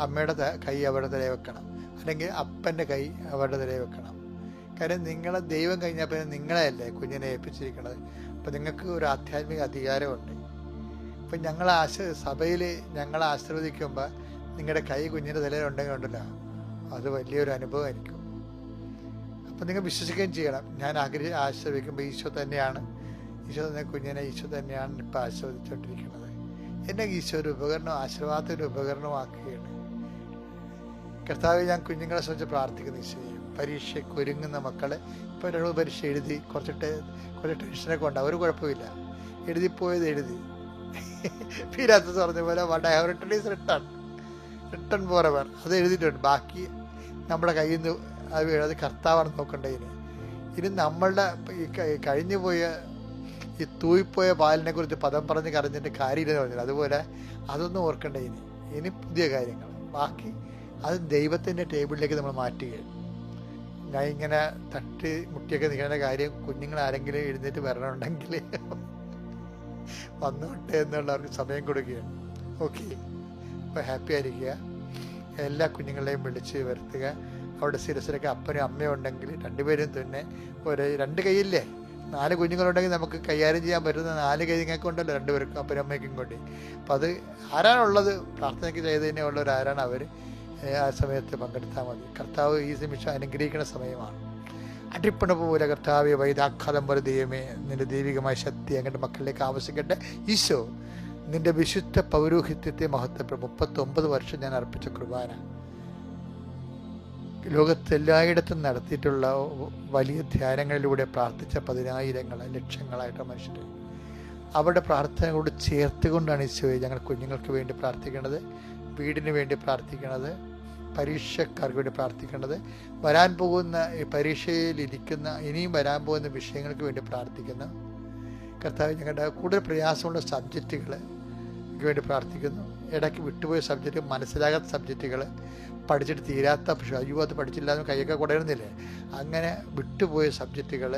അമ്മയുടെ കൈ അവരുടെ തലയിൽ വെക്കണം, അല്ലെങ്കിൽ അപ്പൻ്റെ കൈ അവരുടെ തലയിൽ വെക്കണം. കാര്യം നിങ്ങളെ ദൈവം കഴിഞ്ഞാൽ പിന്നെ നിങ്ങളെയല്ലേ കുഞ്ഞിനെ ഏൽപ്പിച്ചിരിക്കുന്നത്. അപ്പം നിങ്ങൾക്ക് ഒരു ആധ്യാത്മിക അധികാരമുണ്ട്. ഇപ്പം സഭയിൽ ഞങ്ങളെ ആശീർവദിക്കുമ്പോൾ നിങ്ങളുടെ കൈ കുഞ്ഞിൻ്റെ തലയിൽ ഉണ്ടെങ്കിൽ ഉണ്ടല്ലോ, അത് വലിയൊരു അനുഭവമായിരിക്കും. അപ്പം നിങ്ങൾ വിശ്വസിക്കുകയും ചെയ്യണം. ഞാൻ ആശീർവദിക്കുമ്പോൾ ഈശോ തന്നെയാണ്, കുഞ്ഞിനെ ഈശോ തന്നെയാണ് ഇപ്പം ആശീർവദിച്ചുകൊണ്ടിരിക്കുന്നത്. എന്നെ ഈശോ ഒരു ഉപകരണം, ആശീർവാദത്തിൻ്റെ ഉപകരണമാക്കുകയാണ്. കർത്താവെ, ഞാൻ കുഞ്ഞുങ്ങളെ സംബന്ധിച്ച് പ്രാർത്ഥിക്കുന്ന ഈശോയെ, പരീക്ഷയ്ക്ക് ഒരുങ്ങുന്ന മക്കളെ, ഇപ്പോൾ 2 പരീക്ഷ എഴുതി കുറച്ച് ടെൻഷനൊക്കെ ഉണ്ട്, ഒരു കുഴപ്പമില്ല, എഴുതിപ്പോയത് എഴുതി. പീരാത്തസ് പറഞ്ഞ പോലെ what I have written is written for ever, അത് എഴുതിയിട്ടുണ്ട്. ബാക്കി നമ്മുടെ കയ്യിൽ നിന്ന് അത് കർത്താവാണ് നോക്കേണ്ടത്. ഇനി നമ്മളുടെ ഈ കഴിഞ്ഞു പോയ ഈ തൂയിപ്പോയ പാലിനെ കുറിച്ച് പദം പറഞ്ഞ് കരഞ്ഞിട്ട് കാര്യമില്ലെന്ന് പറഞ്ഞത്, അതുപോലെ അതൊന്നും ഓർക്കണ്ട. ഇനി പുതിയ കാര്യങ്ങൾ, ബാക്കി അത് ദൈവത്തിൻ്റെ ടേബിളിലേക്ക് നമ്മൾ മാറ്റുകയാണ്. ഞാൻ ഇങ്ങനെ തട്ടി മുട്ടിയൊക്കെ നിൽക്കേണ്ട കാര്യം, കുഞ്ഞുങ്ങൾ ആരെങ്കിലും എഴുന്നേറ്റ് വരണമെന്നുണ്ടെങ്കിൽ വന്നോട്ടെ എന്നുള്ളവർക്ക് സമയം കൊടുക്കുകയാണ്. ഓക്കെ, അപ്പോൾ ഹാപ്പി ആയിരിക്കുക. എല്ലാ കുഞ്ഞുങ്ങളെയും വിളിച്ച് വരുത്തുക. അവിടെ ശിരസിലൊക്കെ അപ്പനും അമ്മയും ഉണ്ടെങ്കിൽ 2 പേരും തന്നെ 2 കൈയില്ലേ, 4 കുഞ്ഞുങ്ങളുണ്ടെങ്കിൽ നമുക്ക് കൈകാര്യം ചെയ്യാൻ പറ്റുന്ന 4 കൈ നിങ്ങൾക്ക് ഉണ്ടല്ലോ, 2 പേർക്കും അപ്പനും അമ്മയ്ക്കും കൊണ്ട്. അപ്പം അത് ആരാണുള്ളത്, പ്രാർത്ഥനയ്ക്ക് ചെയ്തതിനെ ഉള്ളവർ ആരാണ്, അവർ ആ സമയത്ത് പങ്കെടുത്താൽ മതി. കർത്താവ് ഈ നിമിഷം അനുഗ്രഹിക്കുന്ന സമയമാണ്. അടിപ്പണ പോലെ കർത്താവെ, വൈദാഘാതം പോലെ ദൈവമേ, നിന്റെ ദൈവികമായ ശക്തി അങ്ങയുടെ മക്കളിലേക്ക് ആവശ്യിക്കട്ടെ. ഈശോ, നിന്റെ വിശുദ്ധ പൗരോഹിത്യത്തെ മഹത്വപ്പെടും. 39 വർഷം ഞാൻ അർപ്പിച്ച കുർബാന ലോകത്തെല്ലായിടത്തും നടത്തിയിട്ടുള്ള വലിയ ധ്യാനങ്ങളിലൂടെ പ്രാർത്ഥിച്ച 10,000 ലക്ഷങ്ങളായിട്ട് മനുഷ്യർ, അവരുടെ പ്രാർത്ഥനകളോട് ചേർത്തുകൊണ്ടാണ് ഈശോയെ ഞങ്ങൾ കുഞ്ഞുങ്ങൾക്ക് വേണ്ടി പ്രാർത്ഥിക്കേണ്ടത്, വീടിന് വേണ്ടി പ്രാർത്ഥിക്കണത്, പരീക്ഷക്കാർക്ക് വേണ്ടി പ്രാർത്ഥിക്കേണ്ടത്, വരാൻ പോകുന്ന പരീക്ഷയിലിരിക്കുന്ന ഇനിയും വരാൻ പോകുന്ന വിഷയങ്ങൾക്ക് വേണ്ടി പ്രാർത്ഥിക്കുന്നു. കർത്താവ്, ഞങ്ങളുടെ കൂടുതൽ പ്രയാസമുള്ള സബ്ജക്റ്റുകൾക്ക് വേണ്ടി പ്രാർത്ഥിക്കുന്നു. ഇടയ്ക്ക് വിട്ടുപോയ സബ്ജക്റ്റ്, മനസ്സിലാകാത്ത സബ്ജക്റ്റുകൾ, പഠിച്ചിട്ട് തീരാത്ത, പക്ഷേ അയ്യോ അത് പഠിച്ചില്ലാതെ കൈയൊക്കെ കുടയുന്നില്ലേ, അങ്ങനെ വിട്ടുപോയ സബ്ജക്റ്റുകൾ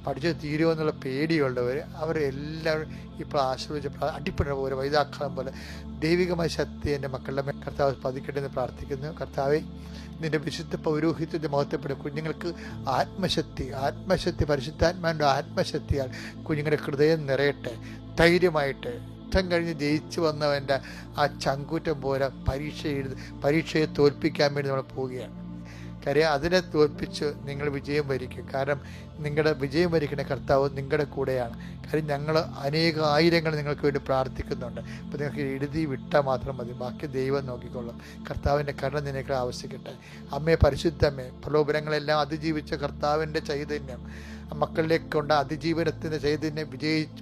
പഠിച്ചത് തീരുമെന്നുള്ള പേടിയുള്ളവർ, അവരെല്ലാവരും ഇപ്പോൾ ആശ്രയിച്ച് അടിപ്പെടുന്ന പോലെ വൈദാഘാതം പോലെ ദൈവികമായ ശക്തി എൻ്റെ മക്കളുടെ കർത്താവ് പതിക്കട്ടെ എന്ന് പ്രാർത്ഥിക്കുന്നു. കർത്താവെ, നിന്റെ വിശുദ്ധ പൗരോഹിത്യത്തെ മഹത്വപ്പെടും. കുഞ്ഞുങ്ങൾക്ക് ആത്മശക്തി പരിശുദ്ധാത്മാവിൻ്റെ ആത്മശക്തിയാൽ കുഞ്ഞുങ്ങളുടെ ഹൃദയം നിറയട്ടെ. ധൈര്യമായിട്ട് യുദ്ധം കഴിഞ്ഞ് ജയിച്ചു വന്നവൻ്റെ ആ ചങ്കൂറ്റം പോലെ പരീക്ഷയെ തോൽപ്പിക്കാൻ വേണ്ടി നമ്മൾ പോവുകയാണ്. കാര്യം അതിനെ തോൽപ്പിച്ച് നിങ്ങൾ വിജയം വരിക്കും. കാരണം നിങ്ങളുടെ വിജയം വരിക്കുന്ന കർത്താവ് നിങ്ങളുടെ കൂടെയാണ്. കാര്യം ഞങ്ങൾ ആയിരങ്ങൾ നിങ്ങൾക്ക് വേണ്ടി പ്രാർത്ഥിക്കുന്നുണ്ട്. അപ്പോൾ നിങ്ങൾക്ക് എഴുതി വിട്ടാൽ മാത്രം മതി, ബാക്കി ദൈവം നോക്കിക്കൊള്ളും. കർത്താവിൻ്റെ കരുണ നിനക്ക് ആവശ്യിക്കട്ടെ. അമ്മയെ, പരിശുദ്ധമ്മേ, പ്രലോഭനങ്ങളെല്ലാം അതിജീവിച്ച കർത്താവിൻ്റെ ചൈതന്യം മക്കളിലേക്ക് കൊണ്ട് അതിജീവനത്തിൻ്റെ ചൈതന്യം,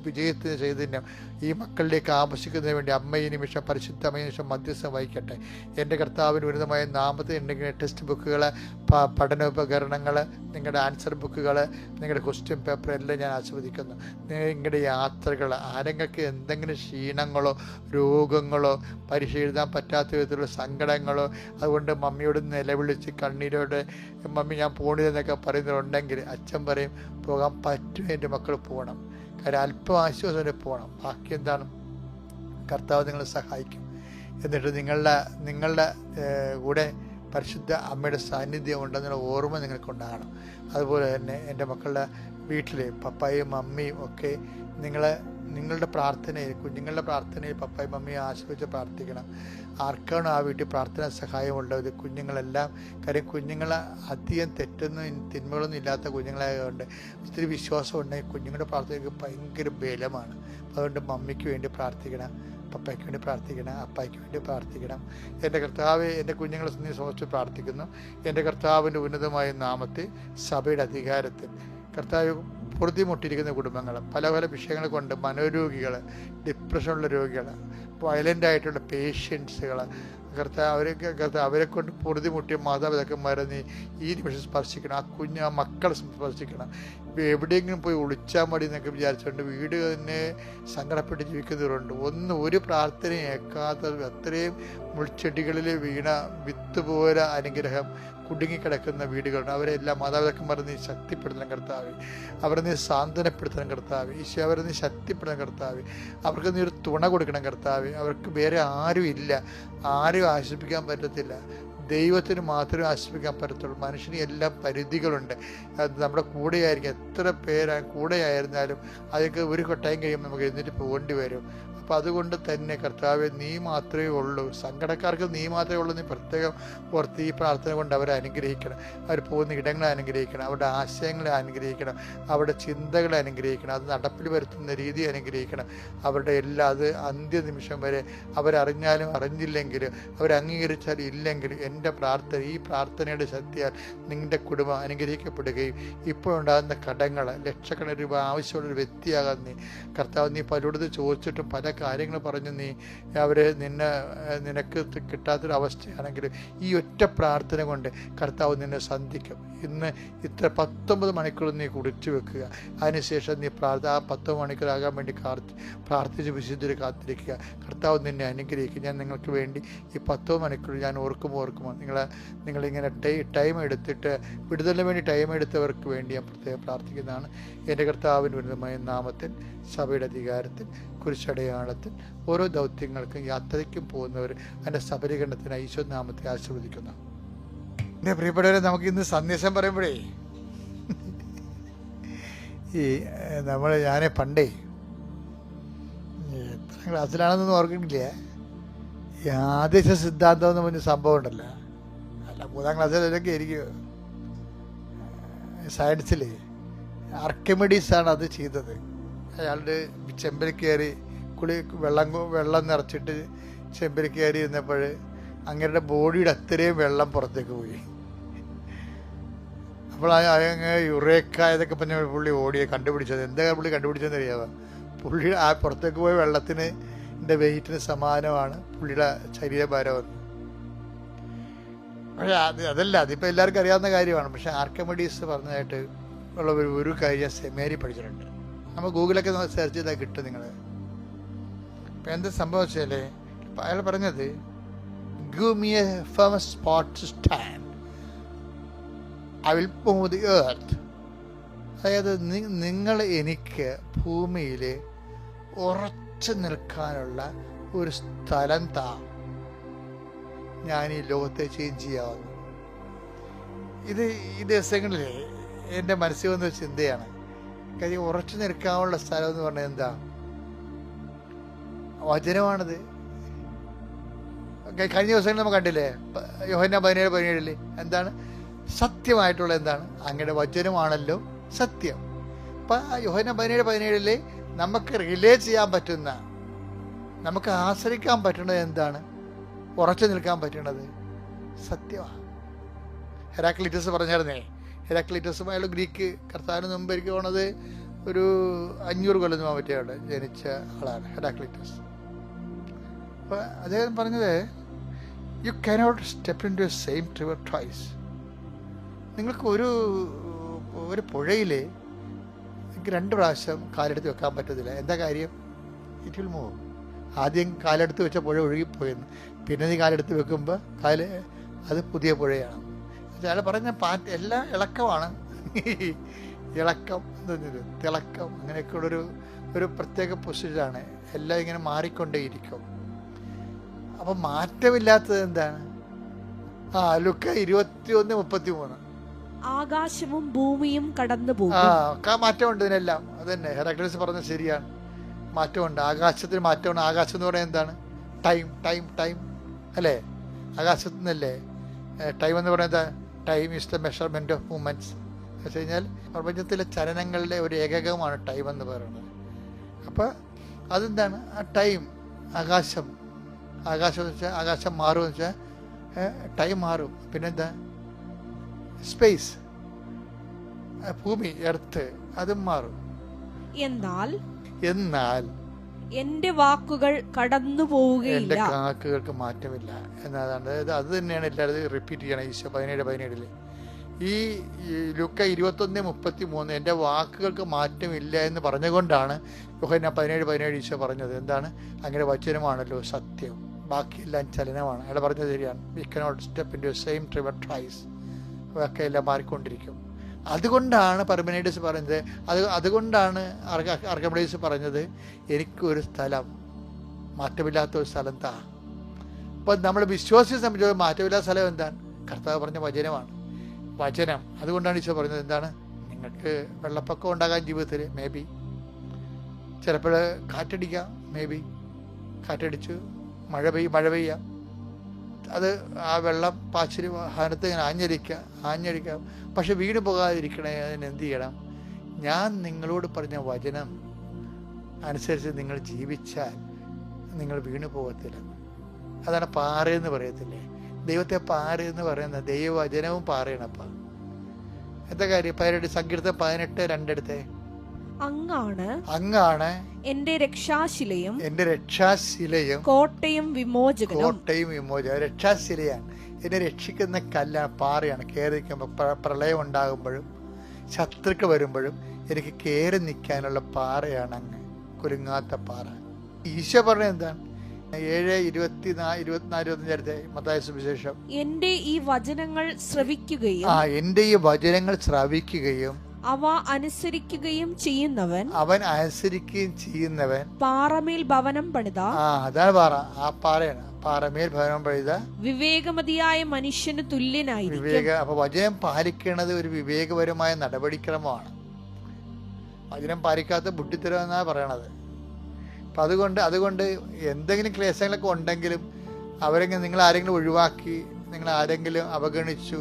വിജയത്തിൻ്റെ ചൈതന്യം ഈ മക്കളിലേക്ക് ആവശ്യിക്കുന്നതിന് വേണ്ടി അമ്മ ഈ നിമിഷം, പരിശുദ്ധമായ നിമിഷം മധ്യസ്ഥം വഹിക്കട്ടെ. എൻ്റെ കർത്താവിന് ഉന്നതമായ നാമത്തിൽ ഉണ്ടെങ്കിൽ ടെക്സ്റ്റ് ബുക്കുകൾ, പഠനോപകരണങ്ങൾ, നിങ്ങളുടെ ആൻസർ ബുക്കുകൾ, നിങ്ങളുടെ ക്വസ്റ്റ്യൻ പേപ്പർ എല്ലാം ഞാൻ ആസ്വദിക്കുന്നു. നിങ്ങളുടെ യാത്രകൾ, ആരെങ്കിലും എന്തെങ്കിലും ക്ഷീണങ്ങളോ രോഗങ്ങളോ പരീക്ഷ എഴുതാൻ പറ്റാത്ത വിധത്തിലുള്ള സങ്കടങ്ങളോ, അതുകൊണ്ട് മമ്മിയോട് നിലവിളിച്ച് കണ്ണീരോടെ മമ്മി ഞാൻ പോണില്ലെന്നൊക്കെ പറയുന്നവരുണ്ടെങ്കിൽ അച്ഛൻ പറയും, പോകാൻ പറ്റും, എൻ്റെ മക്കൾ പോകണം. കാര്യം അല്പം ആശ്വാസം പോകണം. ബാക്കി എന്താണ്, കർത്താവ് നിങ്ങളെ സഹായിക്കും. എന്നിട്ട് നിങ്ങളുടെ കൂടെ പരിശുദ്ധ അമ്മയുടെ സാന്നിധ്യം ഉണ്ടെന്നുള്ള ഓർമ്മ നിങ്ങൾക്കുണ്ടാകണം. അതുപോലെ തന്നെ എൻ്റെ മക്കളുടെ വീട്ടിൽ പപ്പായും മമ്മിയും ഒക്കെ നിങ്ങളുടെ പ്രാർത്ഥനയിൽ, കുഞ്ഞുങ്ങളുടെ പ്രാർത്ഥനയിൽ പപ്പായും മമ്മിയും ആശ്രയിച്ച് പ്രാർത്ഥിക്കണം. ആർക്കാണ് ആ വീട്ടിൽ പ്രാർത്ഥന സഹായമുള്ളത്? കുഞ്ഞുങ്ങളെല്ലാം. കാര്യം കുഞ്ഞുങ്ങൾ അധികം തിന്മകളൊന്നും ഇല്ലാത്ത കുഞ്ഞുങ്ങളായതുകൊണ്ട് ഒത്തിരി വിശ്വാസം ഉണ്ടെങ്കിൽ കുഞ്ഞുങ്ങളുടെ പ്രാർത്ഥനയ്ക്ക് ഭയങ്കര ബലമാണ്. അതുകൊണ്ട് മമ്മിക്ക് വേണ്ടി പ്രാർത്ഥിക്കണം, പപ്പയ്ക്ക് വേണ്ടി പ്രാർത്ഥിക്കണം, അപ്പായ്ക്ക് വേണ്ടി പ്രാർത്ഥിക്കണം. എൻ്റെ കർത്താവ്, എൻ്റെ കുഞ്ഞുങ്ങളെ സമർപ്പിച്ച് പ്രാർത്ഥിക്കുന്നു. എൻ്റെ കർത്താവിൻ്റെ ഉന്നതമായ നാമത്തിൽ സഭയുടെ അധികാരത്തിൽ കർത്താവ് പൊറുതിമുട്ടിയിരിക്കുന്ന കുടുംബങ്ങൾ, പല പല വിഷയങ്ങൾ കൊണ്ട്, മനോരോഗികൾ, ഡിപ്രഷനുള്ള രോഗികൾ, വയലൻ്റായിട്ടുള്ള പേഷ്യൻസുകൾ, അവരെ കൊണ്ട് പൊറുതിമുട്ടിയ മാതാപിതാക്കന്മാരെ നീ ഈ നിമിഷം സ്പർശിക്കണം. ആ മക്കളെ സ്പർശിക്കണം. എവിടെയെങ്കിലും പോയി ഒളിച്ചാൽ മതി എന്നൊക്കെ വിചാരിച്ചുകൊണ്ട് വീട് തന്നെ സങ്കടപ്പെട്ട് ജീവിക്കുന്നവരുണ്ട്. ഒരു പ്രാർത്ഥനയും ഏക്കാത്ത അത്രയും മുൾച്ചെടികളിൽ വീണ വിത്ത് പോലെ അനുഗ്രഹം കുടുങ്ങിക്കിടക്കുന്ന വീടുകളുണ്ട്. അവരെല്ലാം മാതാപിതാക്കന്മാരെ നീ ശക്തിപ്പെടുത്തണം കർത്താവേ, അവരെ നീ സാന്ത്വനപ്പെടുത്തണം കർത്താവേ, ഈശോ അവരെ നീ ശക്തിപ്പെടുത്തണം കർത്താവേ, അവർക്ക് നീ ഒരു തുണ കൊടുക്കണം കർത്താവേ. അവർക്ക് വേറെ ആരും ഇല്ല, ആരും ആശ്വസിപ്പിക്കാൻ പറ്റത്തില്ല, ദൈവത്തിന് മാത്രമേ ആശ്രയിക്കാൻ പറ്റത്തുള്ളൂ. മനുഷ്യന് എല്ലാം പരിധികളുണ്ട്. അത് നമ്മുടെ കൂടെയായിരിക്കും, എത്ര കൂടെയായിരുന്നാലും അതൊക്കെ ഒരു കൊട്ടായം കഴിയുമ്പോൾ നമുക്ക് എഴുന്നേറ്റ് പോകേണ്ടി വരും. അപ്പം അതുകൊണ്ട് തന്നെ കർത്താവെ നീ മാത്രമേ ഉള്ളൂ, സങ്കടക്കാർക്ക് നീ മാത്രമേ ഉള്ളൂ. നീ പ്രത്യേകം ഓർത്ത് ഈ പ്രാർത്ഥന കൊണ്ട് അവരെ അനുഗ്രഹിക്കണം, അവർ പോകുന്ന ഇടങ്ങളെ അനുഗ്രഹിക്കണം, അവരുടെ ആശയങ്ങളെ അനുഗ്രഹിക്കണം, അവരുടെ ചിന്തകളെ അനുഗ്രഹിക്കണം, അത് നടപ്പിൽ വരുത്തുന്ന രീതി അനുഗ്രഹിക്കണം. അവരുടെ അത് അന്ത്യനിമിഷം വരെ അവരറിഞ്ഞാലും അറിഞ്ഞില്ലെങ്കിലും അവരംഗീകരിച്ചാലും ഇല്ലെങ്കിലും എൻ്റെ പ്രാർത്ഥന, ഈ പ്രാർത്ഥനയുടെ ശക്തിയാൽ നിങ്ങളുടെ കുടുംബം അനുഗ്രഹിക്കപ്പെടുകയും ഇപ്പോഴുണ്ടാകുന്ന കടങ്ങൾ ലക്ഷക്കണക്കിന് രൂപ ആവശ്യമുള്ളൊരു വ്യക്തിയാകാൻ നീ കർത്താവ്, നീ പലരോട് ചോദിച്ചിട്ടും പല കാര്യങ്ങൾ പറഞ്ഞു നീ അവരെ നിനക്ക് കിട്ടാത്തൊരവസ്ഥയാണെങ്കിലും ഈ ഒറ്റ പ്രാർത്ഥന കൊണ്ട് കർത്താവ് നിന്നെ സന്ധിക്കും. ഇന്ന് ഇത്ര 19 മണിക്കൂർ നീ കുറിച്ചു വെക്കുക. അതിനുശേഷം നീ ആ 19 മണിക്കൂറാകാൻ വേണ്ടി പ്രാർത്ഥിച്ച് വിശുദ്ധരെ കാത്തിരിക്കുക. കർത്താവ് നിന്നെ അനുഗ്രഹിക്കുക. ഞാൻ നിങ്ങൾക്ക് വേണ്ടി ഈ 19 മണിക്കൂർ ഞാൻ ഓർക്കുമ്പോൾ നിങ്ങളിങ്ങനെ ടൈം എടുത്തിട്ട് വിടുതലിന് വേണ്ടി ടൈം എടുത്തവർക്ക് വേണ്ടി ഞാൻ പ്രത്യേകം പ്രാർത്ഥിക്കുന്നതാണ്. എൻ്റെ കർത്താവിന് ഉന്നതമായ നാമത്തിൽ, സഭയുടെ അധികാരത്തിൽ, കുരിശടയാളത്തിൽ ഓരോ ദൗത്യങ്ങൾക്കും യാത്രയ്ക്കും പോകുന്നവർ എൻ്റെ സബലീകരണത്തിന് ഈശോ നാമത്തെ ആശീർവദിക്കുന്നു. എൻ്റെ പ്രിയപ്പെട്ടവരെ, നമുക്ക് ഇന്ന് സന്ദേശം പറയുമ്പോഴേ ഞാൻ പണ്ടേ എത്ര ക്ലാസ്സിലാണെന്നൊന്നും ഓർക്കുന്നില്ല, ഈ ആദേശ സിദ്ധാന്തം എന്ന് പറഞ്ഞ സംഭവം ഉണ്ടല്ലോ, അല്ല 3ാം ക്ലാസ്സിലൊക്കെ ആയിരിക്കും, സയൻസിൽ ആർക്കിമിഡീസാണ് അത് ചെയ്തത്. അയാളുടെ ചെമ്പിൽ കയറി വെള്ളം നിറച്ചിട്ട് ചെമ്പിൽ കയറി ഇരുന്നപ്പോൾ അങ്ങയുടെ ബോഡിയുടെ അത്രയും വെള്ളം പുറത്തേക്ക് പോയി. അപ്പോൾ അങ്ങ് യുറേക്ക ഇതൊക്കെ പറഞ്ഞ പുള്ളി കണ്ടുപിടിച്ചത്. എന്താ പുള്ളി കണ്ടുപിടിച്ചതെന്ന് അറിയാമോ? പുള്ളി ആ പുറത്തേക്ക് പോയ വെള്ളത്തിന് വെയിറ്റിന് സമാനമാണ് പുള്ളിയുടെ ശരീരഭാരം എന്ന്. പക്ഷെ അതല്ല, അതിപ്പോൾ എല്ലാവർക്കും അറിയാവുന്ന കാര്യമാണ്. പക്ഷെ ആർക്കിമിഡീസ് പറഞ്ഞതായിട്ട് ഉള്ള ഒരു കാര്യം സെമിനാരി പഠിച്ചിട്ടുണ്ട്. നമ്മൾ ഗൂഗിളൊക്കെ സെർച്ച് ചെയ്താൽ കിട്ടും നിങ്ങൾ. ഇപ്പം എന്താ സംഭവിച്ചാൽ അയാൾ പറഞ്ഞത്, give me a firm spot to stand, I will move the earth. അതായത് നിങ്ങൾ എനിക്ക് ഭൂമിയിൽ ഉറച്ചു നിൽക്കാനുള്ള ഒരു സ്ഥലം താ, ഞാൻ ഈ ലോകത്തെ ചേഞ്ച് ചെയ്യാവുന്നു. ഈ ദിവസങ്ങളിൽ എൻ്റെ മനസ്സിൽ വന്നൊരു ചിന്തയാണ്. കാര്യം ഉറച്ചു നിൽക്കാനുള്ള സ്ഥലം എന്ന് പറഞ്ഞാൽ എന്താ? വചനമാണത്. കഴിഞ്ഞ ദിവസങ്ങളിൽ നമ്മൾ കണ്ടില്ലേ, യോഹന്നാൻ 17:17 എന്താണ് സത്യമായിട്ടുള്ള, എന്താണ്? അങ്ങയുടെ വചനമാണല്ലോ സത്യം. അപ്പം യോഹന്നാൻ 17:17 നമുക്ക് റിലേ ചെയ്യാൻ പറ്റുന്ന, നമുക്ക് ആശ്രയിക്കാൻ പറ്റുന്നത് എന്താണ്? ഉറച്ചു നിൽക്കാൻ പറ്റുന്നത് സത്യമാണ്. ഹെരാക്ലിറ്റസ് പറഞ്ഞായിരുന്നേ, ഹെരാക്ലിറ്റസ് അയാൾ ഗ്രീക്ക്, കർത്താവിന് മുമ്പ് എനിക്ക് പോണത് ഒരു 500 കൊല്ലം പറ്റിയ ജനിച്ച ആളാണ് ഹെരാക്ലിറ്റസ്. അപ്പോൾ അദ്ദേഹം പറഞ്ഞത്, you cannot step into a same river twice. നിങ്ങൾക്ക് ഒരു പുഴയിൽ നിങ്ങൾക്ക് 2 പ്രാവശ്യം കാലെടുത്ത് വെക്കാൻ പറ്റത്തില്ല. എന്താ കാര്യം? It will move. ആദ്യം കാലെടുത്ത് വെച്ച പുഴ ഒഴുകിപ്പോയെന്ന്, പിന്നെ നീ കാലെടുത്ത് വെക്കുമ്പോൾ അത് പുതിയ പുഴയാണ്. അയാൾ പറഞ്ഞ എല്ലാം ഇളക്കമാണ്. ഇളക്കം, തിളക്കം, അങ്ങനെയൊക്കെയുള്ളൊരു പ്രത്യേക പൊസിഷനാണ്. എല്ലാം ഇങ്ങനെ മാറിക്കൊണ്ടേയിരിക്കും. അപ്പം മാറ്റമില്ലാത്തത് എന്താണ്? ലുക്ക 21:33. ആകാശവും ഭൂമിയും കടന്നു പോകും. മാറ്റമുണ്ട് ഇതിനെല്ലാം. അത് തന്നെ ഹെറാക്ലിറ്റസ് പറഞ്ഞത് ശരിയാണ്. മാറ്റമുണ്ട്, ആകാശത്തിന് മാറ്റമുണ്ട്. ആകാശം എന്ന് പറയുന്നത് എന്താണ്? ടൈം അല്ലേ? ആകാശത്തു നിന്നല്ലേ ടൈം എന്ന് പറയുന്നത്? Time is the measurement of movements. എന്ന് വെച്ച് കഴിഞ്ഞാൽ പ്രപഞ്ചത്തിലെ ചലനങ്ങളുടെ ഒരു ഏകകമാണ് ടൈം എന്ന് പറയുന്നത്. അപ്പോൾ അതെന്താണ്? ആ ടൈം, ആകാശം എന്ന് വെച്ചാൽ ആകാശം മാറുമെന്ന് വെച്ചാൽ ടൈം മാറും. പിന്നെന്താ? സ്പേസ്, ഭൂമി, എർത്ത്, അതും മാറും. എന്നാൽ എൻ്റെ വാക്കുകൾ കടന്നു പോവുകയില്ല, എൻ്റെ വാക്കുകൾക്ക് മാറ്റമില്ല എന്നതാണ്. അത് തന്നെയാണ് എല്ലാവരും റിപ്പീറ്റ് ചെയ്യണം. ഈശോ 17:17 ഈ ലൂക്ക 21:33 എൻ്റെ വാക്കുകൾക്ക് മാറ്റമില്ല എന്ന് പറഞ്ഞുകൊണ്ടാണ് യോഹന്നാൻ 17:17 ഈശോ പറഞ്ഞത്. എന്താണ്? അങ്ങനെ വചനമാണല്ലോ സത്യം, ബാക്കിയെല്ലാം ചലനമാണ്. അയാൾ പറഞ്ഞത് ശരിയാണ്. We cannot step into same river twice. ഒക്കെ എല്ലാം മാറിക്കൊണ്ടിരിക്കും. അതുകൊണ്ടാണ് പർമെനൈഡസ് പറഞ്ഞത്, അതുകൊണ്ടാണ് അർക്കമിഡീസ് പറഞ്ഞത്, എനിക്കൊരു സ്ഥലം, മാറ്റമില്ലാത്ത ഒരു സ്ഥലം താ. അപ്പോൾ നമ്മൾ വിശ്വാസിയെ സംബന്ധിച്ച് മാറ്റമില്ലാത്ത സ്ഥലം എന്താണ്? കർത്താവ് പറഞ്ഞ വചനമാണ്. വചനം. അതുകൊണ്ടാണ് ഈശോ പറഞ്ഞത് എന്താണ്? നിങ്ങൾക്ക് വെള്ളപ്പൊക്കം ഉണ്ടാകാൻ ജീവിതത്തിൽ, മേ ബി ചിലപ്പോൾ കാറ്റടിക്കാം, മേ ബി കാറ്റടിച്ച് മഴ പെയ്യാം. അത് ആ വെള്ളം പാച്ചിൽ വാഹനത്ത് ഇങ്ങനെ ആഞ്ഞടിക്കാം. പക്ഷെ വീണ് പോകാതിരിക്കണേ, അതിന് എന്ത് ചെയ്യണം? ഞാൻ നിങ്ങളോട് പറഞ്ഞ വചനം അനുസരിച്ച് നിങ്ങൾ ജീവിച്ചാൽ നിങ്ങൾ വീണ് പോകത്തില്ല. അതാണ് പാറയെന്ന് പറയത്തില്ലേ? ദൈവത്തെ പാറയെന്ന് പറയുന്നത് ദൈവവചനവും പാറയണപ്പ. എന്താ കാര്യം? സങ്കീർത്തനം 18:2 എടുത്തേ. അങ്ങാണ് എന്റെ രക്ഷാശിലയും കോട്ടയും വിമോചകനും. രക്ഷാശിലയാണ്, എന്നെ രക്ഷിക്കുന്ന കല്ലാണ്, പാറയാണ്. കയറി നിൽക്കുമ്പോൾ, പ്രളയം ഉണ്ടാകുമ്പോഴും ശത്രുക്കൾ വരുമ്പോഴും എനിക്ക് കയറി നിൽക്കാനുള്ള പാറയാണ് അങ്ങ്, കുലുങ്ങാത്ത പാറ. ഈശോ പറഞ്ഞത് എന്താണ്? 7:24-25 മത്തായി സുവിശേഷം. എന്റെ ഈ വചനങ്ങൾ ശ്രവിക്കുകയും അവ അനുസരിക്കുകയും ചെയ്യുന്നവൻ പാറമേൽ ഭവനം പണിത. അതാണ് പാറ. ആ പാറയാണ്. പാറമേൽ ഭവനം പണിത വിവേകമതിയായ മനുഷ്യന് തുല്യനായിരിക്കും. അപ്പൊ വചനം പാലിക്കുന്നത് ഒരു വിവേകപരമായ നടപടിക്രമമാണ്. വചനം പാലിക്കാത്ത ബുദ്ധിത്തരം എന്നാണ് പറയണത്. അപ്പം അതുകൊണ്ട് എന്തെങ്കിലും ക്ലേശങ്ങളൊക്കെ ഉണ്ടെങ്കിലും നിങ്ങൾ ആരെങ്കിലും ഒഴിവാക്കി, നിങ്ങൾ ആരെങ്കിലും അവഗണിച്ചു,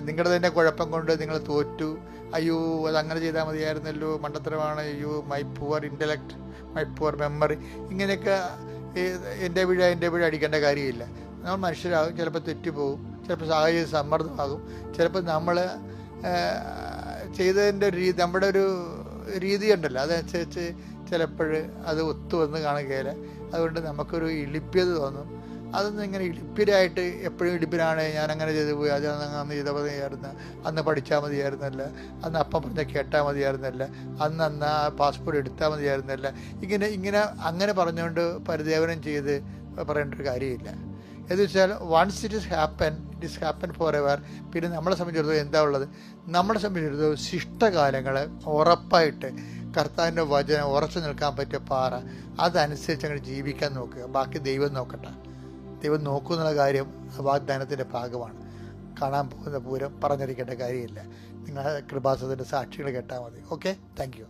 നിങ്ങളുടെ തന്നെ കുഴപ്പം കൊണ്ട് നിങ്ങൾ തോറ്റു, അയ്യോ അതങ്ങനെ ചെയ്താൽ മതിയായിരുന്നല്ലോ, മണ്ടത്തരമാണ്, അയ്യോ my poor intellect, my poor memory, ഇങ്ങനെയൊക്കെ എൻ്റെ പിഴ അടിക്കേണ്ട കാര്യമില്ല. നമ്മൾ മനുഷ്യരാകും, ചിലപ്പോൾ തെറ്റുപോകും, ചിലപ്പോൾ സാഹചര്യ സമ്മർദ്ദമാകും, ചിലപ്പോൾ നമ്മൾ ചെയ്തതിൻ്റെ നമ്മുടെ ഒരു രീതി ഉണ്ടല്ലോ, അതനുസരിച്ച് ചിലപ്പോൾ അത് ഒത്തുവന്ന് കാണുകയില്ല. അതുകൊണ്ട് നമുക്കൊരു ഇളിപ്യത തോന്നും. അതൊന്നും ഇങ്ങനെ ഇളിപ്പിലായിട്ട് എപ്പോഴും ഇളിപ്പിലാണ്, ഞാൻ അങ്ങനെ ചെയ്തു പോയി, അത് അന്ന് ചെയ്താൽ മതിയായിരുന്നു, അന്ന് പഠിച്ചാൽ മതിയായിരുന്നല്ല, അന്ന് അപ്പം പറഞ്ഞാൽ കേട്ടാൽ മതിയായിരുന്നല്ല, അന്ന് ആ പാസ്പോർട്ട് എടുത്താൽ മതിയായിരുന്നല്ല, അങ്ങനെ പറഞ്ഞുകൊണ്ട് പരിദേവനം ചെയ്ത് പറയേണ്ട ഒരു കാര്യമില്ല. എന്ന് വെച്ചാൽ once it is happen forever. പിന്നെ നമ്മളെ സംബന്ധിച്ചിടത്തോളം എന്താ ഉള്ളത്? നമ്മളെ സംബന്ധിച്ചിടത്തോളം ശിഷ്ടകാലങ്ങൾ ഉറപ്പായിട്ട് കർത്താവിൻ്റെ വചനം ഉറച്ചു നിൽക്കാൻ പറ്റിയ പാറ, അതനുസരിച്ച് അങ്ങനെ ജീവിക്കാൻ നോക്കുക. ബാക്കി ദൈവം നോക്കട്ടെ. ദൈവം നോക്കുന്നുള്ള കാര്യം വാഗ്ദാനത്തിൻ്റെ ഭാഗമാണ്. കാണാൻ പോകുന്ന പൂരം പറഞ്ഞിരിക്കേണ്ട കാര്യമില്ല. നിങ്ങൾ കൃപാസനത്തിൻ്റെ സാക്ഷികൾ കേട്ടാൽ മതി. Okay, thank you.